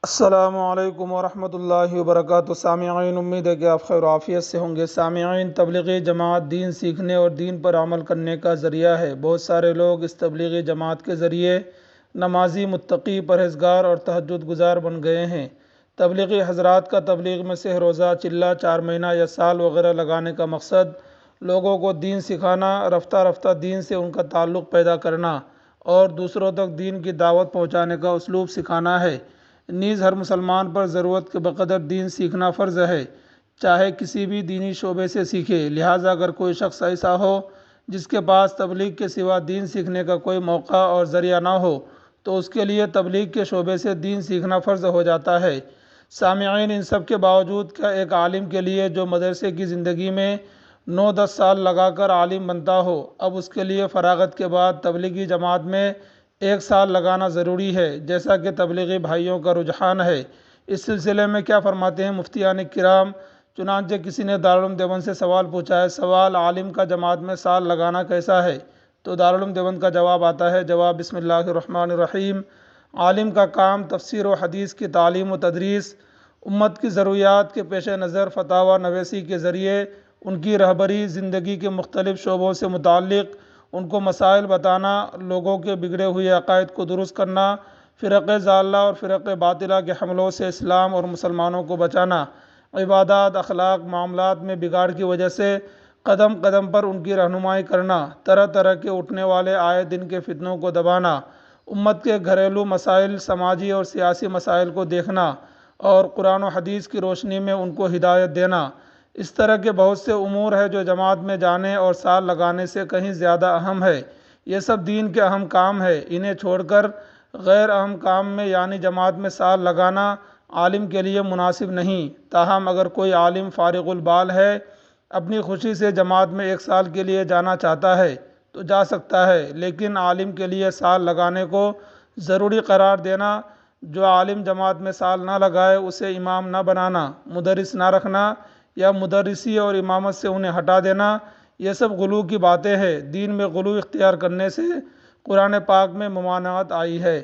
السلام علیکم ورحمۃ اللہ وبرکاتہ۔ سامعین، امید ہے کہ آپ خیر و عافیت سے ہوں گے۔ سامعین، تبلیغی جماعت دین سیکھنے اور دین پر عمل کرنے کا ذریعہ ہے۔ بہت سارے لوگ اس تبلیغی جماعت کے ذریعے نمازی، متقی، پرہیزگار اور تہجد گزار بن گئے ہیں۔ تبلیغی حضرات کا تبلیغ میں سہ روزہ، چلہ، 4 مہینہ یا سال وغیرہ لگانے کا مقصد لوگوں کو دین سکھانا، رفتہ رفتہ دین سے ان کا تعلق پیدا کرنا اور دوسروں تک دین کی دعوت پہنچانے کا اسلوب سکھانا ہے۔ نیز ہر مسلمان پر ضرورت کے بقدر دین سیکھنا فرض ہے، چاہے کسی بھی دینی شعبے سے سیکھے۔ لہٰذا اگر کوئی شخص ایسا ہو جس کے پاس تبلیغ کے سوا دین سیکھنے کا کوئی موقع اور ذریعہ نہ ہو تو اس کے لیے تبلیغ کے شعبے سے دین سیکھنا فرض ہو جاتا ہے۔ سامعین، ان سب کے باوجود کیا ایک عالم کے لیے جو مدرسے کی زندگی میں 9-10 سال لگا کر عالم بنتا ہو، اب اس کے لیے فراغت کے بعد تبلیغی جماعت میں 1 سال لگانا ضروری ہے، جیسا کہ تبلیغی بھائیوں کا رجحان ہے؟ اس سلسلے میں کیا فرماتے ہیں مفتیان کرام؟ چنانچہ کسی نے دارالعلوم دیوبند سے سوال پوچھا ہے، سوال عالم کا جماعت میں سال لگانا کیسا ہے؟ تو دارالعلوم دیوبند کا جواب آتا ہے، جواب بسم اللہ الرحمن الرحیم۔ عالم کا کام تفسیر و حدیث کی تعلیم و تدریس، امت کی ضروریات کے پیش نظر فتاوی نویسی کے ذریعے ان کی رہبری، زندگی کے مختلف شعبوں سے متعلق ان کو مسائل بتانا، لوگوں کے بگڑے ہوئے عقائد کو درست کرنا، فرق ضالہ اور فرق باطلہ کے حملوں سے اسلام اور مسلمانوں کو بچانا، عبادات، اخلاق، معاملات میں بگاڑ کی وجہ سے قدم قدم پر ان کی رہنمائی کرنا، طرح طرح کے اٹھنے والے آئے دن کے فتنوں کو دبانا، امت کے گھریلو مسائل، سماجی اور سیاسی مسائل کو دیکھنا اور قرآن و حدیث کی روشنی میں ان کو ہدایت دینا۔ اس طرح کے بہت سے امور ہیں جو جماعت میں جانے اور سال لگانے سے کہیں زیادہ اہم ہے۔ یہ سب دین کے اہم کام ہے، انہیں چھوڑ کر غیر اہم کام میں یعنی جماعت میں سال لگانا عالم کے لیے مناسب نہیں۔ تاہم اگر کوئی عالم فارغ البال ہے، اپنی خوشی سے جماعت میں 1 سال کے لیے جانا چاہتا ہے تو جا سکتا ہے، لیکن عالم کے لیے سال لگانے کو ضروری قرار دینا، جو عالم جماعت میں سال نہ لگائے اسے امام نہ بنانا، مدرس نہ رکھنا یا مدرسی اور امامت سے انہیں ہٹا دینا، یہ سب غلو کی باتیں ہیں۔ دین میں غلو اختیار کرنے سے قرآن پاک میں ممانعت آئی ہے۔